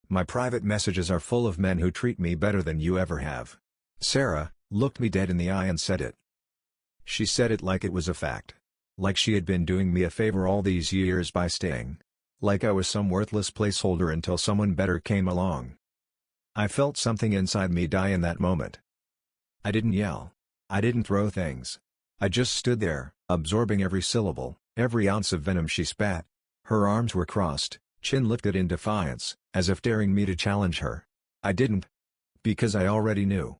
My private messages are full of men who treat me better than you ever have. Sarah looked me dead in the eye and said it. She said it like it was a fact. Like she had been doing me a favor all these years by staying. Like I was some worthless placeholder until someone better came along. I felt something inside me die in that moment. I didn't yell. I didn't throw things. I just stood there, absorbing every syllable, every ounce of venom she spat. Her arms were crossed, chin lifted in defiance, as if daring me to challenge her. I didn't. Because I already knew.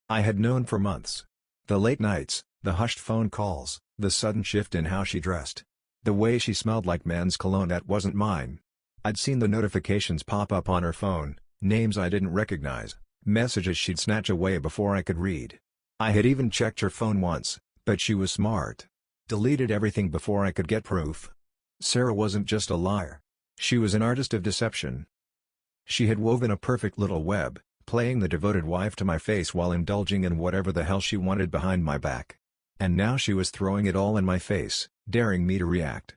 I had known for months. The late nights, the hushed phone calls, the sudden shift in how she dressed. The way she smelled like men's cologne that wasn't mine. I'd seen the notifications pop up on her phone, names I didn't recognize, messages she'd snatch away before I could read. I had even checked her phone once, but she was smart. Deleted everything before I could get proof. Sarah wasn't just a liar. She was an artist of deception. She had woven a perfect little web, playing the devoted wife to my face while indulging in whatever the hell she wanted behind my back. And now she was throwing it all in my face, daring me to react.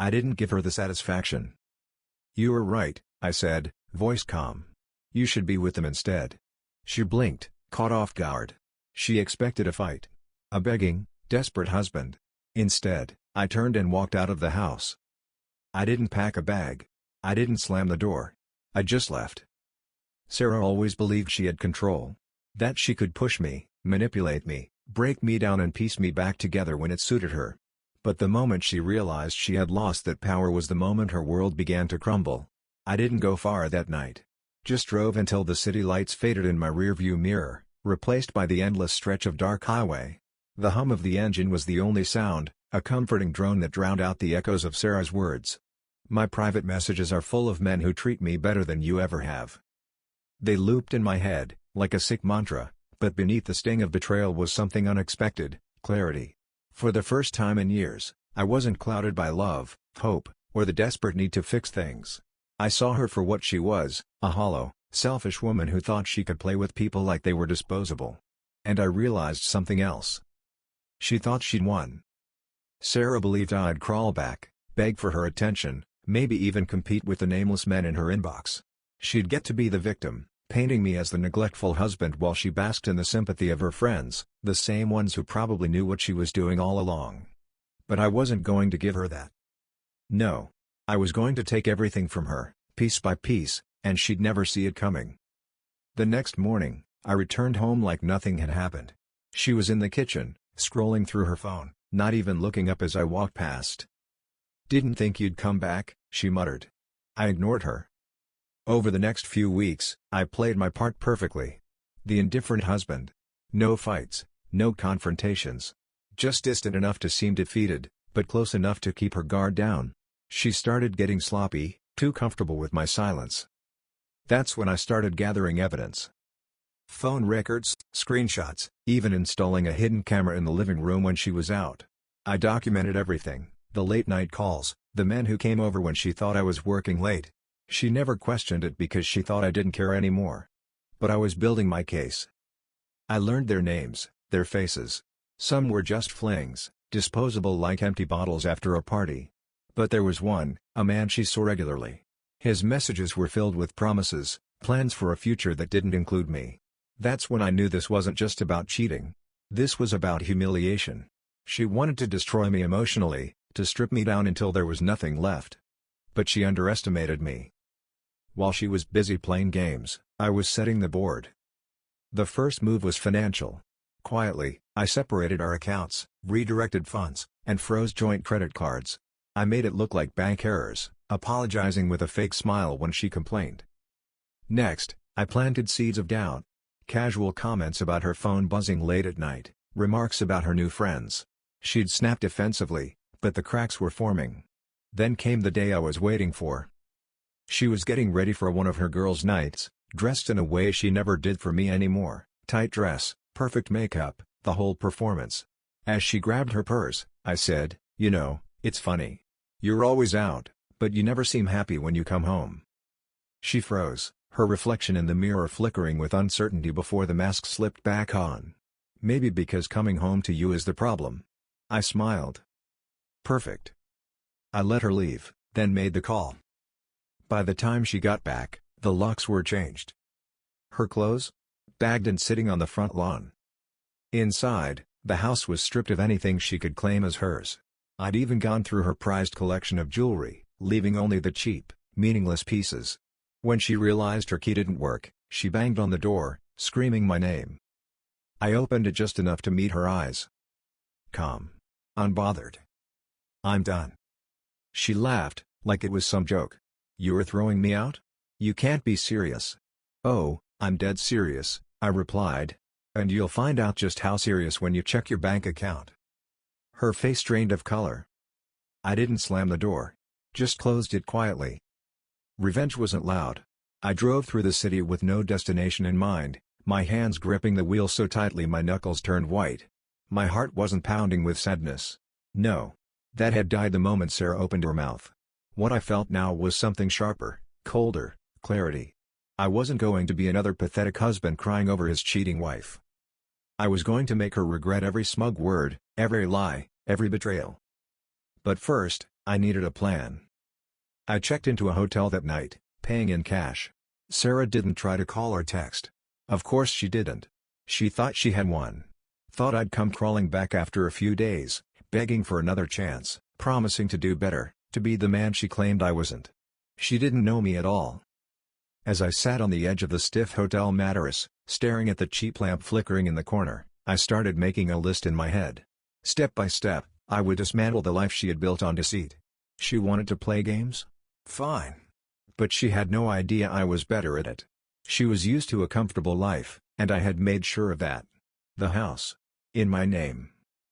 I didn't give her the satisfaction. "You were right," I said, voice calm. "You should be with them instead." She blinked, caught off guard. She expected a fight. A begging, desperate husband. Instead, I turned and walked out of the house. I didn't pack a bag. I didn't slam the door. I just left. Sarah always believed she had control. That she could push me, manipulate me, break me down and piece me back together when it suited her. But the moment she realized she had lost that power was the moment her world began to crumble. I didn't go far that night. Just drove until the city lights faded in my rearview mirror, replaced by the endless stretch of dark highway. The hum of the engine was the only sound, a comforting drone that drowned out the echoes of Sarah's words. "My private messages are full of men who treat me better than you ever have." They looped in my head, like a sick mantra, but beneath the sting of betrayal was something unexpected, clarity. For the first time in years, I wasn't clouded by love, hope, or the desperate need to fix things. I saw her for what she was, a hollow, selfish woman who thought she could play with people like they were disposable. And I realized something else. She thought she'd won. Sarah believed I'd crawl back, beg for her attention, maybe even compete with the nameless men in her inbox. She'd get to be the victim, painting me as the neglectful husband while she basked in the sympathy of her friends, the same ones who probably knew what she was doing all along. But I wasn't going to give her that. No. I was going to take everything from her, piece by piece, and she'd never see it coming. The next morning, I returned home like nothing had happened. She was in the kitchen, scrolling through her phone, not even looking up as I walked past. "Didn't think you'd come back," she muttered. I ignored her. Over the next few weeks, I played my part perfectly. The indifferent husband. No fights, no confrontations. Just distant enough to seem defeated, but close enough to keep her guard down. She started getting sloppy, too comfortable with my silence. That's when I started gathering evidence. Phone records, screenshots, even installing a hidden camera in the living room when she was out. I documented everything, the late-night calls, the men who came over when she thought I was working late. She never questioned it because she thought I didn't care anymore. But I was building my case. I learned their names, their faces. Some were just flings, disposable like empty bottles after a party. But there was one, a man she saw regularly. His messages were filled with promises, plans for a future that didn't include me. That's when I knew this wasn't just about cheating. This was about humiliation. She wanted to destroy me emotionally, to strip me down until there was nothing left. But she underestimated me. While she was busy playing games, I was setting the board. The first move was financial. Quietly, I separated our accounts, redirected funds, and froze joint credit cards. I made it look like bank errors, apologizing with a fake smile when she complained. Next, I planted seeds of doubt. Casual comments about her phone buzzing late at night, remarks about her new friends. She'd snap defensively, but the cracks were forming. Then came the day I was waiting for. She was getting ready for one of her girls' nights, dressed in a way she never did for me anymore, tight dress, perfect makeup, the whole performance. As she grabbed her purse, I said, "You know, it's funny. You're always out, but you never seem happy when you come home." She froze, her reflection in the mirror flickering with uncertainty before the mask slipped back on. "Maybe because coming home to you is the problem." I smiled. "Perfect." I let her leave, then made the call. By the time she got back, The locks were changed. Her clothes? Bagged and sitting on the front lawn. Inside, the house was stripped of anything she could claim as hers. I'd even gone through her prized collection of jewelry, leaving only the cheap, meaningless pieces. When she realized her key didn't work, she banged on the door, screaming my name. I opened it just enough to meet her eyes. Calm. Unbothered. "I'm done." She laughed, like it was some joke. "You were throwing me out? You can't be serious." "Oh, I'm dead serious," I replied. "And you'll find out just how serious when you check your bank account." Her face drained of color. I didn't slam the door. Just closed it quietly. Revenge wasn't loud. I drove through the city with no destination in mind, my hands gripping the wheel so tightly my knuckles turned white. My heart wasn't pounding with sadness. No. That had died the moment Sarah opened her mouth. What I felt now was something sharper, colder, clarity. I wasn't going to be another pathetic husband crying over his cheating wife. I was going to make her regret every smug word, every lie, every betrayal. But first, I needed a plan. I checked into a hotel that night, paying in cash. Sarah didn't try to call or text. Of course she didn't. She thought she had won. Thought I'd come crawling back after a few days, begging for another chance, promising to do better, to be the man she claimed I wasn't. She didn't know me at all. As I sat on the edge of the stiff hotel mattress, staring at the cheap lamp flickering in the corner, I started making a list in my head. Step by step, I would dismantle the life she had built on deceit. She wanted to play games? Fine. But she had no idea I was better at it. She was used to a comfortable life, and I had made sure of that. The house. In my name.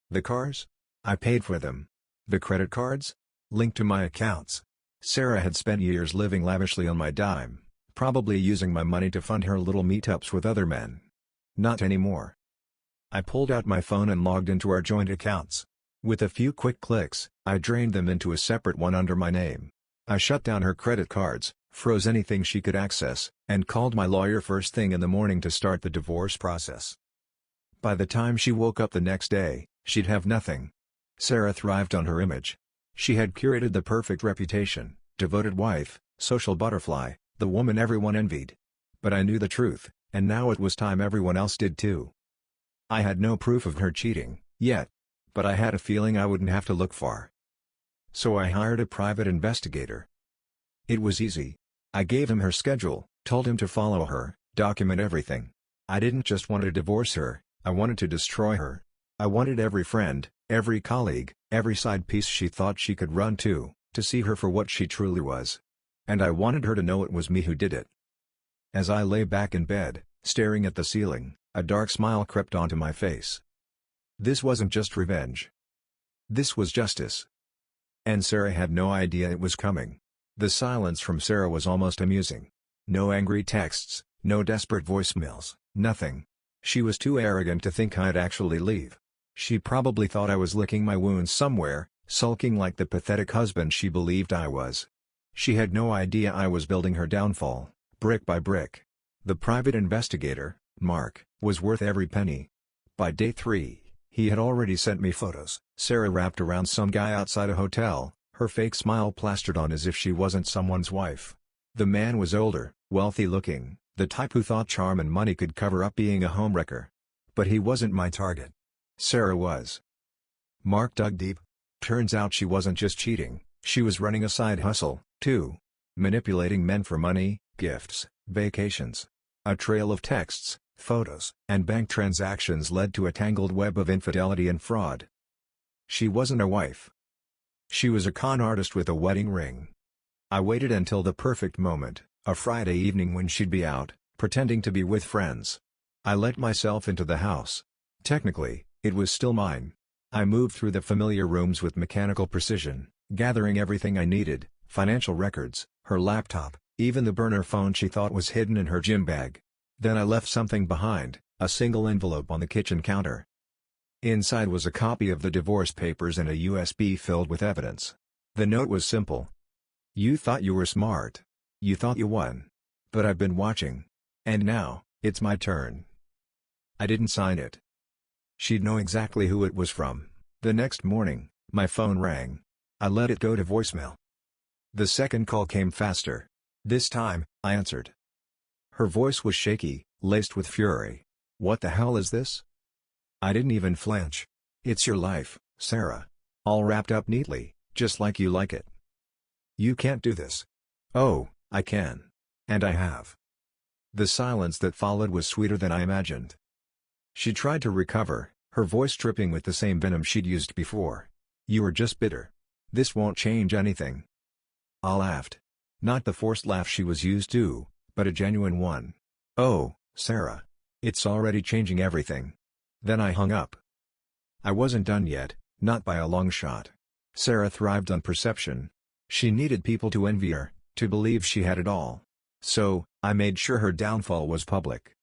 The cars? I paid for them. The credit cards? Linked to my accounts. Sarah had spent years living lavishly on my dime, probably using my money to fund her little meetups with other men. Not anymore. I pulled out my phone and logged into our joint accounts. With a few quick clicks, I drained them into a separate one under my name. I shut down her credit cards, froze anything she could access, and called my lawyer first thing in the morning to start the divorce process. By the time she woke up the next day, she'd have nothing. Sarah thrived on her image. She had curated the perfect reputation, devoted wife, social butterfly, the woman everyone envied. But I knew the truth, and now it was time everyone else did too. I had no proof of her cheating, yet. But I had a feeling I wouldn't have to look far. So I hired a private investigator. It was easy. I gave him her schedule, told him to follow her, document everything. I didn't just want to divorce her, I wanted to destroy her. I wanted every friend, every colleague, every side piece she thought she could run to see her for what she truly was. And I wanted her to know it was me who did it. As I lay back in bed, staring at the ceiling, a dark smile crept onto my face. This wasn't just revenge. This was justice. And Sarah had no idea it was coming. The silence from Sarah was almost amusing. No angry texts, no desperate voicemails, nothing. She was too arrogant to think I'd actually leave. She probably thought I was licking my wounds somewhere, sulking like the pathetic husband she believed I was. She had no idea I was building her downfall, brick by brick. The private investigator, Mark, was worth every penny. By day 3, he had already sent me photos. Sarah wrapped around some guy outside a hotel, her fake smile plastered on as if she wasn't someone's wife. The man was older, wealthy looking, the type who thought charm and money could cover up being a homewrecker. But he wasn't my target. Sarah was. Mark dug deep. Turns out she wasn't just cheating, she was running a side hustle, too. Manipulating men for money, gifts, vacations. A trail of texts, photos, and bank transactions led to a tangled web of infidelity and fraud. She wasn't a wife. She was a con artist with a wedding ring. I waited until the perfect moment, a Friday evening when she'd be out, pretending to be with friends. I let myself into the house. Technically, it was still mine. I moved through the familiar rooms with mechanical precision, gathering everything I needed, financial records, her laptop, even the burner phone she thought was hidden in her gym bag. Then I left something behind, a single envelope on the kitchen counter. Inside was a copy of the divorce papers and a USB filled with evidence. The note was simple. "You thought you were smart. You thought you won. But I've been watching. And now, it's my turn." I didn't sign it. She'd know exactly who it was from. The next morning, my phone rang. I let it go to voicemail. The second call came faster. This time, I answered. Her voice was shaky, laced with fury. "What the hell is this?" I didn't even flinch. "It's your life, Sarah. All wrapped up neatly, just like you like it. You can't do this." "Oh, I can. And I have." The silence that followed was sweeter than I imagined. She tried to recover, her voice dripping with the same venom she'd used before. "You are just bitter. This won't change anything." I laughed. Not the forced laugh she was used to, but a genuine one. "Oh, Sarah. It's already changing everything." Then I hung up. I wasn't done yet, not by a long shot. Sarah thrived on perception. She needed people to envy her, to believe she had it all. So, I made sure her downfall was public.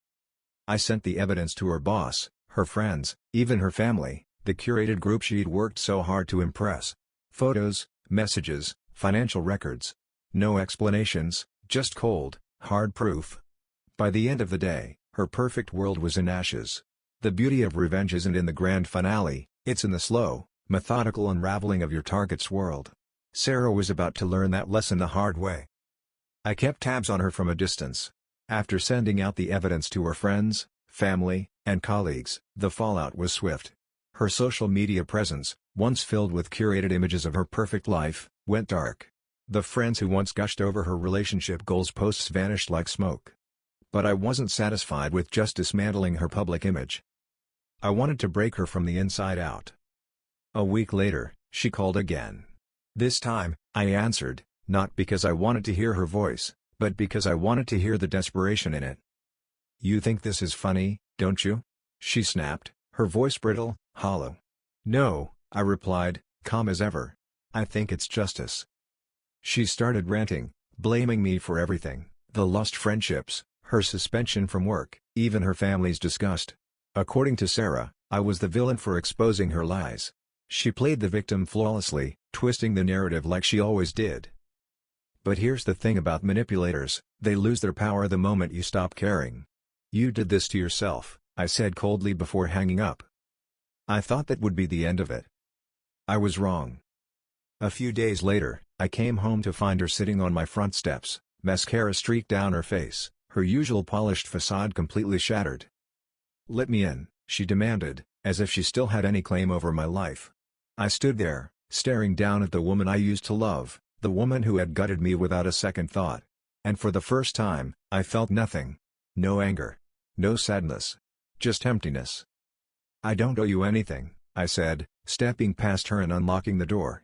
I sent the evidence to her boss, her friends, even her family, the curated group she'd worked so hard to impress. Photos, messages, financial records. No explanations, just cold, hard proof. By the end of the day, her perfect world was in ashes. The beauty of revenge isn't in the grand finale, it's in the slow, methodical unraveling of your target's world. Sarah was about to learn that lesson the hard way. I kept tabs on her from a distance. After sending out the evidence to her friends, family, and colleagues, the fallout was swift. Her social media presence, once filled with curated images of her perfect life, went dark. The friends who once gushed over her relationship goals posts vanished like smoke. But I wasn't satisfied with just dismantling her public image. I wanted to break her from the inside out. A week later, she called again. This time, I answered, not because I wanted to hear her voice, but because I wanted to hear the desperation in it. "You think this is funny, don't you?" she snapped, her voice brittle, hollow. "No," I replied, calm as ever. "I think it's justice." She started ranting, blaming me for everything, the lost friendships, her suspension from work, even her family's disgust. According to Sarah, I was the villain for exposing her lies. She played the victim flawlessly, twisting the narrative like she always did. But here's the thing about manipulators, they lose their power the moment you stop caring. "You did this to yourself," I said coldly before hanging up. I thought that would be the end of it. I was wrong. A few days later, I came home to find her sitting on my front steps, mascara streaked down her face, her usual polished facade completely shattered. "Let me in," she demanded, as if she still had any claim over my life. I stood there, staring down at the woman I used to love, the woman who had gutted me without a second thought. And for the first time, I felt nothing. No anger. No sadness. Just emptiness. "I don't owe you anything," I said, stepping past her and unlocking the door.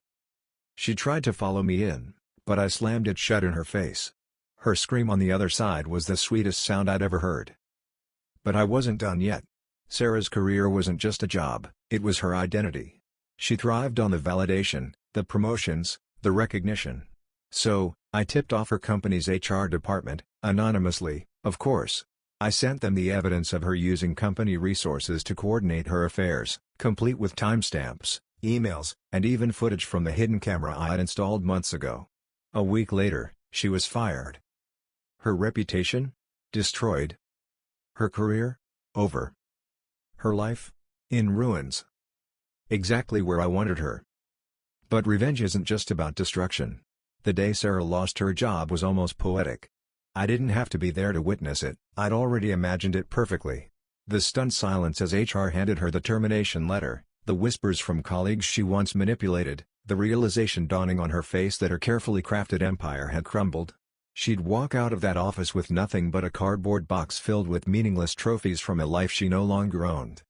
She tried to follow me in, but I slammed it shut in her face. Her scream on the other side was the sweetest sound I'd ever heard. But I wasn't done yet. Sarah's career wasn't just a job, it was her identity. She thrived on the validation, the promotions, the recognition. So, I tipped off her company's HR department, anonymously, of course. I sent them the evidence of her using company resources to coordinate her affairs, complete with timestamps, emails, and even footage from the hidden camera I had installed months ago. A week later, she was fired. Her reputation? Destroyed. Her career? Over. Her life? In ruins. Exactly where I wanted her. But revenge isn't just about destruction. The day Sarah lost her job was almost poetic. I didn't have to be there to witness it, I'd already imagined it perfectly. The stunned silence as HR handed her the termination letter, the whispers from colleagues she once manipulated, the realization dawning on her face that her carefully crafted empire had crumbled. She'd walk out of that office with nothing but a cardboard box filled with meaningless trophies from a life she no longer owned.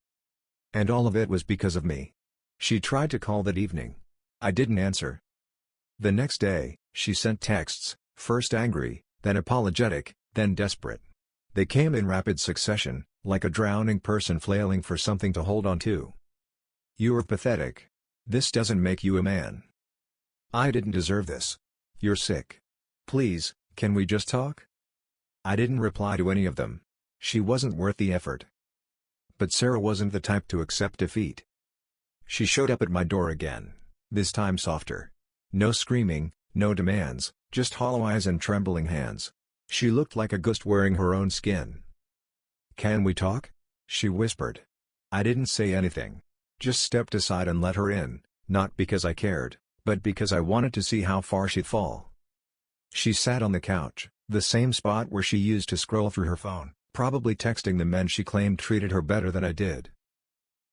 And all of it was because of me. She tried to call that evening. I didn't answer. The next day, she sent texts, first angry, then apologetic, then desperate. They came in rapid succession, like a drowning person flailing for something to hold on to. "You're pathetic. This doesn't make you a man. I didn't deserve this. You're sick. Please, can we just talk?" I didn't reply to any of them. She wasn't worth the effort. But Sarah wasn't the type to accept defeat. She showed up at my door again, this time softer. No screaming, no demands, just hollow eyes and trembling hands. She looked like a ghost wearing her own skin. "Can we talk?" she whispered. I didn't say anything. Just stepped aside and let her in, not because I cared, but because I wanted to see how far she'd fall. She sat on the couch, The same spot where she used to scroll through her phone, probably texting the men she claimed treated her better than I did.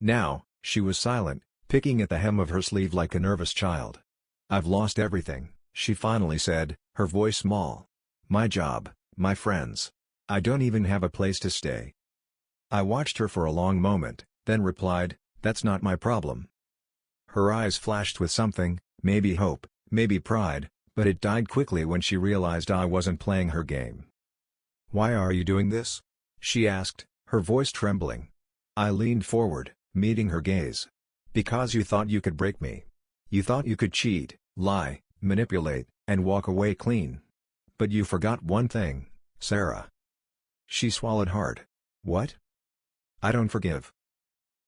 Now, she was silent, picking at the hem of her sleeve like a nervous child. "I've lost everything," she finally said, her voice small. "My job, my friends. I don't even have a place to stay." I watched her for a long moment, then replied, "That's not my problem." Her eyes flashed with something, maybe hope, maybe pride, but it died quickly when she realized I wasn't playing her game. "Why are you doing this?" she asked, her voice trembling. I leaned forward, meeting her gaze. "Because you thought you could break me. You thought you could cheat, lie, manipulate, and walk away clean. But you forgot one thing, Sarah." She swallowed hard. "What?" "I don't forgive."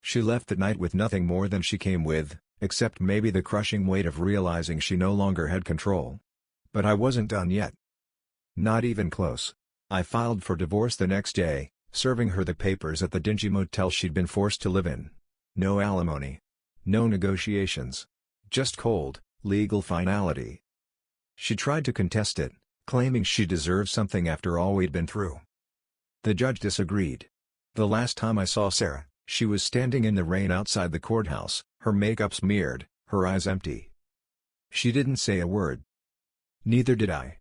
She left that night with nothing more than she came with, except maybe the crushing weight of realizing she no longer had control. But I wasn't done yet. Not even close. I filed for divorce the next day, serving her the papers at the dingy motel she'd been forced to live in. No alimony. No negotiations. Just cold, legal finality. She tried to contest it, claiming she deserved something after all we'd been through. The judge disagreed. The last time I saw Sarah, she was standing in the rain outside the courthouse, her makeup smeared, her eyes empty. She didn't say a word. Neither did I.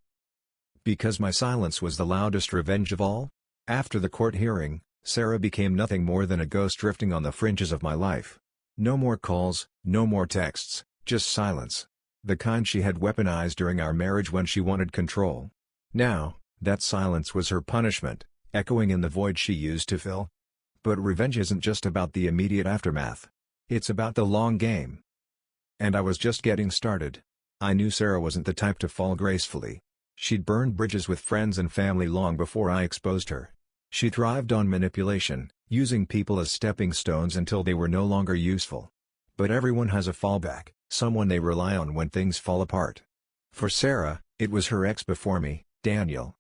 Because my silence was the loudest revenge of all? After the court hearing, Sarah became nothing more than a ghost drifting on the fringes of my life. No more calls, no more texts, just silence. The kind she had weaponized during our marriage when she wanted control. Now, that silence was her punishment, echoing in the void she used to fill. But revenge isn't just about the immediate aftermath. It's about the long game. And I was just getting started. I knew Sarah wasn't the type to fall gracefully. She'd burned bridges with friends and family long before I exposed her. She thrived on manipulation, using people as stepping stones until they were no longer useful. But everyone has a fallback, someone they rely on when things fall apart. For Sarah, it was her ex before me, Daniel.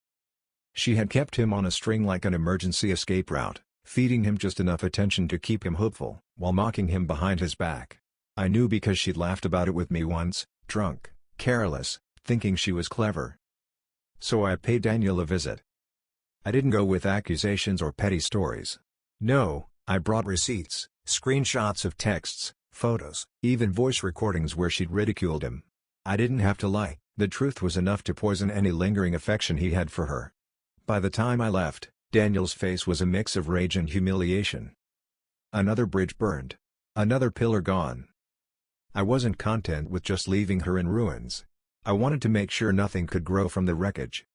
She had kept him on a string like an emergency escape route, feeding him just enough attention to keep him hopeful, while mocking him behind his back. I knew because she'd laughed about it with me once, drunk, careless, thinking she was clever. So I paid Daniel a visit. I didn't go with accusations or petty stories. No, I brought receipts, screenshots of texts, photos, even voice recordings where she'd ridiculed him. I didn't have to lie, the truth was enough to poison any lingering affection he had for her. By the time I left, Daniel's face was a mix of rage and humiliation. Another bridge burned. Another pillar gone. I wasn't content with just leaving her in ruins. I wanted to make sure nothing could grow from the wreckage.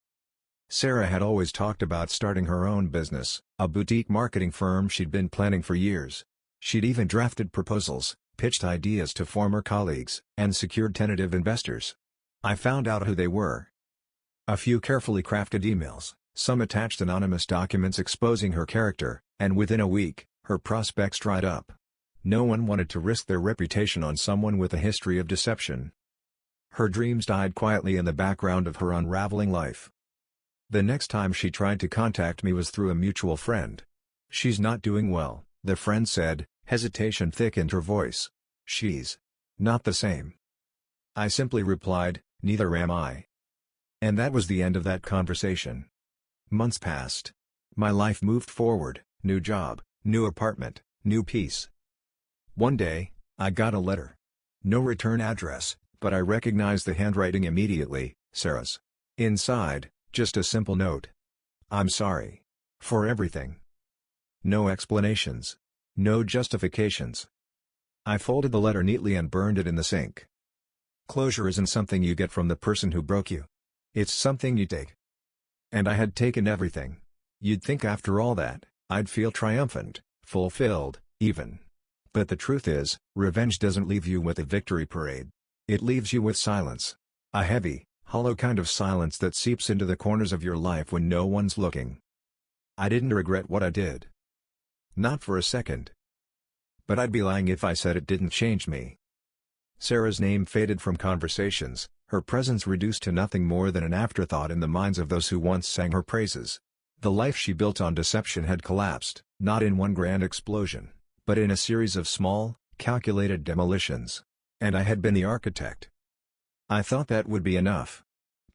Sarah had always talked about starting her own business, a boutique marketing firm she'd been planning for years. She'd even drafted proposals, pitched ideas to former colleagues, and secured tentative investors. I found out who they were. A few carefully crafted emails, some attached anonymous documents exposing her character, and within a week, her prospects dried up. No one wanted to risk their reputation on someone with a history of deception. Her dreams died quietly in the background of her unraveling life. The next time she tried to contact me was through a mutual friend. "She's not doing well," the friend said, hesitation thickened her voice. "She's not the same." I simply replied, "Neither am I." And that was the end of that conversation. Months passed. My life moved forward, new job, new apartment, new peace. One day, I got a letter. No return address, but I recognized the handwriting immediately, Sarah's. Inside, just a simple note. "I'm sorry. For everything." No explanations. No justifications. I folded the letter neatly and burned it in the sink. Closure isn't something you get from the person who broke you. It's something you take. And I had taken everything. You'd think after all that, I'd feel triumphant, fulfilled, even. But the truth is, revenge doesn't leave you with a victory parade. It leaves you with silence. A heavy, hollow kind of silence that seeps into the corners of your life when no one's looking. I didn't regret what I did. Not for a second. But I'd be lying if I said it didn't change me. Sarah's name faded from conversations, her presence reduced to nothing more than an afterthought in the minds of those who once sang her praises. The life she built on deception had collapsed, not in one grand explosion, but in a series of small, calculated demolitions. And I had been the architect. I thought that would be enough.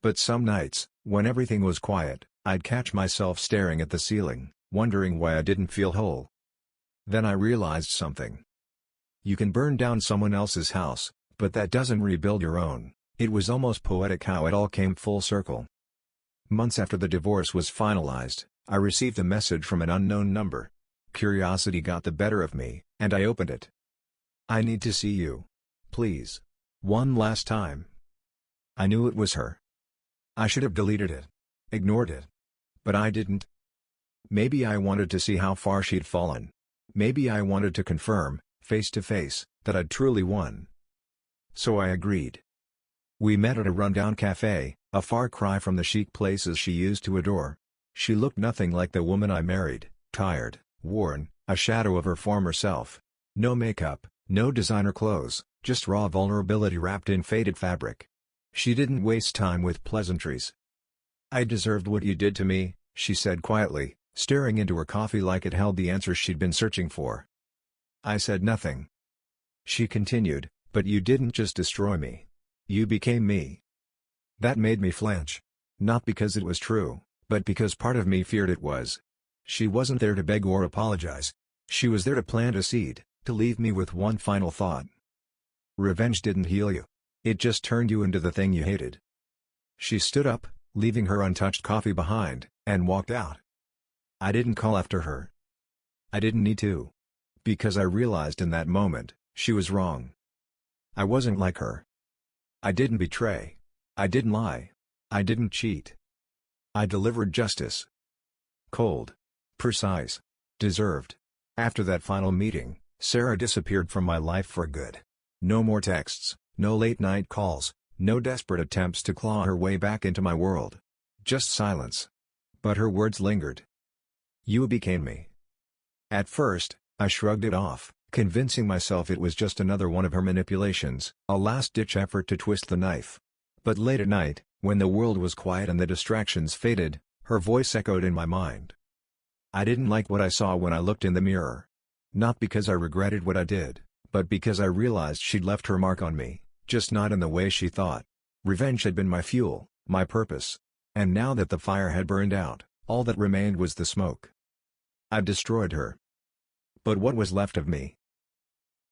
But some nights, when everything was quiet, I'd catch myself staring at the ceiling, wondering why I didn't feel whole. Then I realized something. You can burn down someone else's house, but that doesn't rebuild your own. It was almost poetic how it all came full circle. Months after the divorce was finalized, I received a message from an unknown number. Curiosity got the better of me, and I opened it. "I need to see you. Please. One last time." I knew it was her. I should have deleted it. Ignored it. But I didn't. Maybe I wanted to see how far she'd fallen. Maybe I wanted to confirm, face to face, that I'd truly won. So I agreed. We met at a rundown cafe, a far cry from the chic places she used to adore. She looked nothing like the woman I married, tired, worn, a shadow of her former self. No makeup, no designer clothes, just raw vulnerability wrapped in faded fabric. She didn't waste time with pleasantries. "I deserved what you did to me," she said quietly, staring into her coffee like it held the answers she'd been searching for. I said nothing. She continued, "But you didn't just destroy me. You became me." That made me flinch. Not because it was true, but because part of me feared it was. She wasn't there to beg or apologize. She was there to plant a seed, to leave me with one final thought. Revenge didn't heal you. It just turned you into the thing you hated. She stood up, leaving her untouched coffee behind, and walked out. I didn't call after her. I didn't need to. Because I realized in that moment, she was wrong. I wasn't like her. I didn't betray. I didn't lie. I didn't cheat. I delivered justice. Cold. Precise. Deserved. After that final meeting, Sarah disappeared from my life for good. No more texts, no late-night calls, no desperate attempts to claw her way back into my world. Just silence. But her words lingered. "You became me." At first, I shrugged it off, convincing myself it was just another one of her manipulations, a last-ditch effort to twist the knife. But late at night, when the world was quiet and the distractions faded, her voice echoed in my mind. I didn't like what I saw when I looked in the mirror. Not because I regretted what I did, but because I realized she'd left her mark on me, just not in the way she thought. Revenge had been my fuel, my purpose. And now that the fire had burned out, all that remained was the smoke. I'd destroyed her. But what was left of me?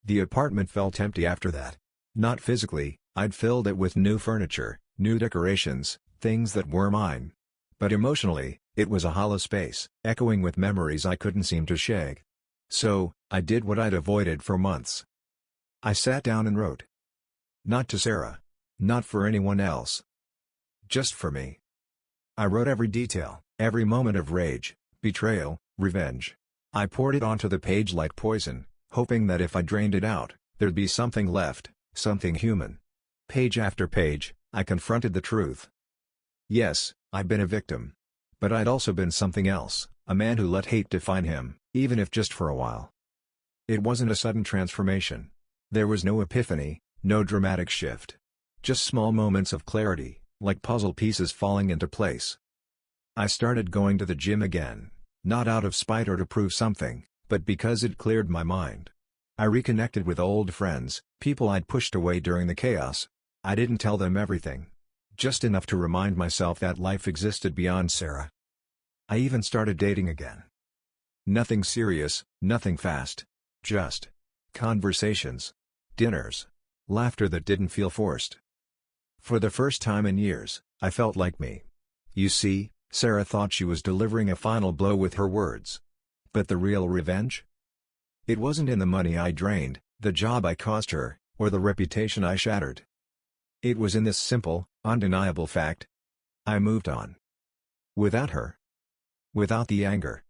The apartment felt empty after that. Not physically, I'd filled it with new furniture, new decorations, things that were mine. But emotionally, it was a hollow space, echoing with memories I couldn't seem to shake. So, I did what I'd avoided for months. I sat down and wrote. Not to Sarah. Not for anyone else. Just for me. I wrote every detail, every moment of rage, betrayal, revenge. I poured it onto the page like poison, hoping that if I drained it out, there'd be something left, something human. Page after page, I confronted the truth. Yes, I'd been a victim. But I'd also been something else, a man who let hate define him, even if just for a while. It wasn't a sudden transformation. There was no epiphany, no dramatic shift. Just small moments of clarity, like puzzle pieces falling into place. I started going to the gym again, not out of spite or to prove something, but because it cleared my mind. I reconnected with old friends, people I'd pushed away during the chaos. I didn't tell them everything. Just enough to remind myself that life existed beyond Sarah. I even started dating again. Nothing serious, nothing fast. Just conversations. Dinners. Laughter that didn't feel forced. For the first time in years, I felt like me. You see, Sarah thought she was delivering a final blow with her words. But the real revenge? It wasn't in the money I drained, the job I cost her, or the reputation I shattered. It was in this simple, undeniable fact. I moved on. Without her. Without the anger.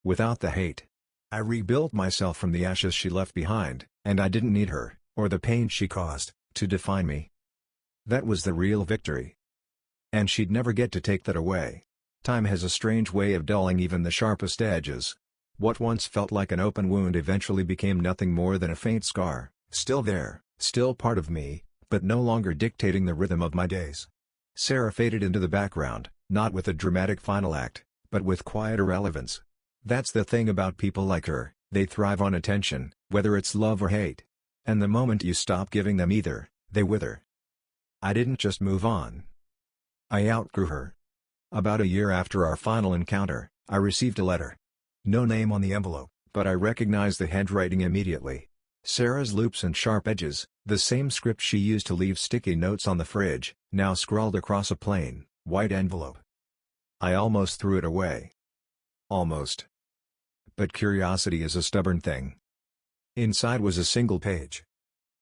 Without the hate. I rebuilt myself from the ashes she left behind, and I didn't need her, or the pain she caused, to define me. That was the real victory. And she'd never get to take that away. Time has a strange way of dulling even the sharpest edges. What once felt like an open wound eventually became nothing more than a faint scar, still there, still part of me, but no longer dictating the rhythm of my days. Sarah faded into the background, not with a dramatic final act, but with quiet irrelevance. That's the thing about people like her, they thrive on attention, whether it's love or hate. And the moment you stop giving them either, they wither. I didn't just move on. I outgrew her. About a year after our final encounter, I received a letter. No name on the envelope, but I recognized the handwriting immediately. Sarah's loops and sharp edges, the same script she used to leave sticky notes on the fridge, now scrawled across a plain, white envelope. I almost threw it away. Almost. But curiosity is a stubborn thing. Inside was a single page.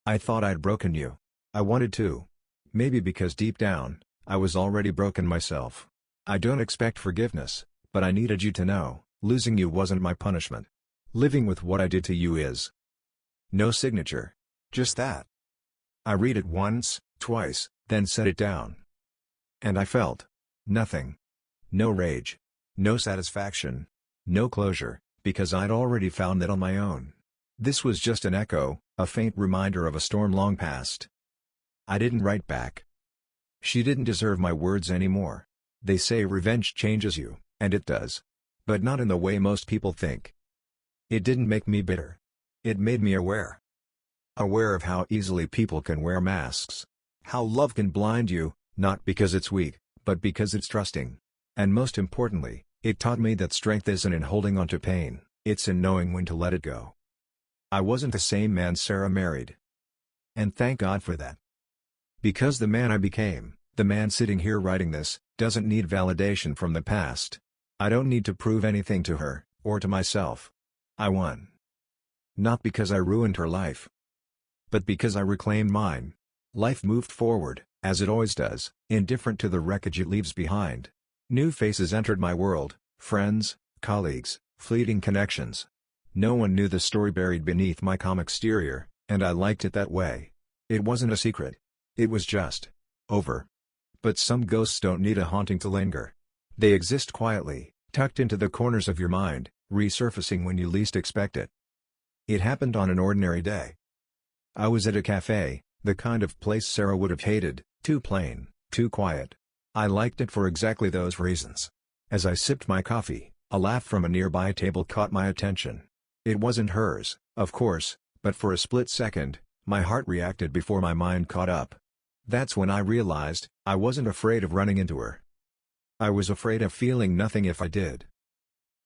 I thought I'd broken you. I wanted to. Maybe because deep down, I was already broken myself. I don't expect forgiveness, but I needed you to know, losing you wasn't my punishment. Living with what I did to you is. No signature. Just that. I read it once, twice, then set it down. And I felt nothing. No rage. No satisfaction. No closure, because I'd already found it on my own. This was just an echo, a faint reminder of a storm long past. I didn't write back. She didn't deserve my words anymore. They say revenge changes you, and it does. But not in the way most people think. It didn't make me bitter. It made me aware. Aware of how easily people can wear masks. How love can blind you, not because it's weak, but because it's trusting. And most importantly, it taught me that strength isn't in holding on to pain, it's in knowing when to let it go. I wasn't the same man Sarah married. And thank God for that. Because the man I became, the man sitting here writing this, doesn't need validation from the past. I don't need to prove anything to her, or to myself. I won. Not because I ruined her life, but because I reclaimed mine. Life moved forward, as it always does, indifferent to the wreckage it leaves behind. New faces entered my world, friends, colleagues, fleeting connections. No one knew the story buried beneath my calm exterior, and I liked it that way. It wasn't a secret. It was just over. But some ghosts don't need a haunting to linger. They exist quietly, tucked into the corners of your mind, resurfacing when you least expect it. It happened on an ordinary day. I was at a cafe, the kind of place Sarah would have hated, too plain, too quiet. I liked it for exactly those reasons. As I sipped my coffee, a laugh from a nearby table caught my attention. It wasn't hers, of course, but for a split second, my heart reacted before my mind caught up. That's when I realized, I wasn't afraid of running into her. I was afraid of feeling nothing if I did.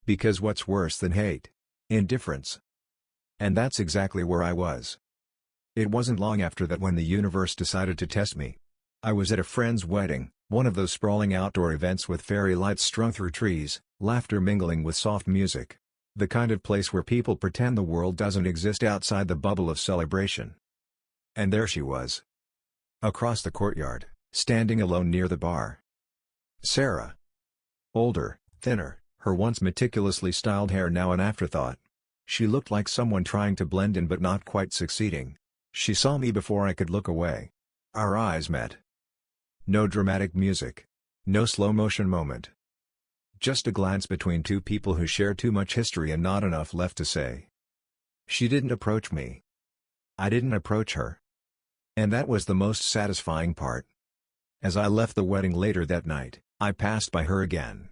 Because what's worse than hate? Indifference. And that's exactly where I was. It wasn't long after that when the universe decided to test me. I was at a friend's wedding, one of those sprawling outdoor events with fairy lights strung through trees, laughter mingling with soft music. The kind of place where people pretend the world doesn't exist outside the bubble of celebration. And there she was. Across the courtyard, standing alone near the bar. Sarah. Older, thinner, her once meticulously styled hair now an afterthought. She looked like someone trying to blend in but not quite succeeding. She saw me before I could look away. Our eyes met. No dramatic music. No slow-motion moment. Just a glance between two people who share too much history and not enough left to say. She didn't approach me. I didn't approach her. And that was the most satisfying part. As I left the wedding later that night, I passed by her again.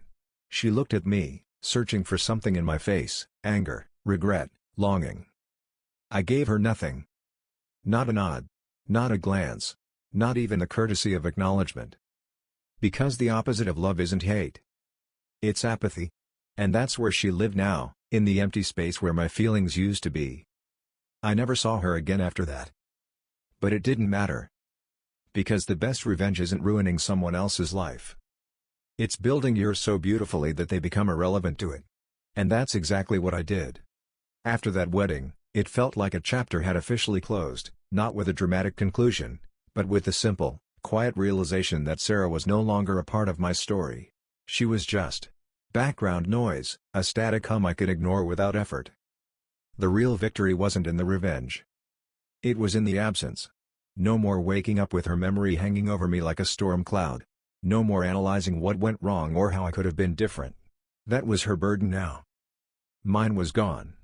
She looked at me, searching for something in my face, anger, regret, longing. I gave her nothing. Not a nod. Not a glance. Not even the courtesy of acknowledgement. Because the opposite of love isn't hate. It's apathy. And that's where she lived now, in the empty space where my feelings used to be. I never saw her again after that. But it didn't matter. Because the best revenge isn't ruining someone else's life. It's building yours so beautifully that they become irrelevant to it. And that's exactly what I did. After that wedding, it felt like a chapter had officially closed, not with a dramatic conclusion, but with the simple, quiet realization that Sarah was no longer a part of my story. She was just background noise, a static hum I could ignore without effort. The real victory wasn't in the revenge. It was in the absence. No more waking up with her memory hanging over me like a storm cloud. No more analyzing what went wrong or how I could have been different. That was her burden now. Mine was gone.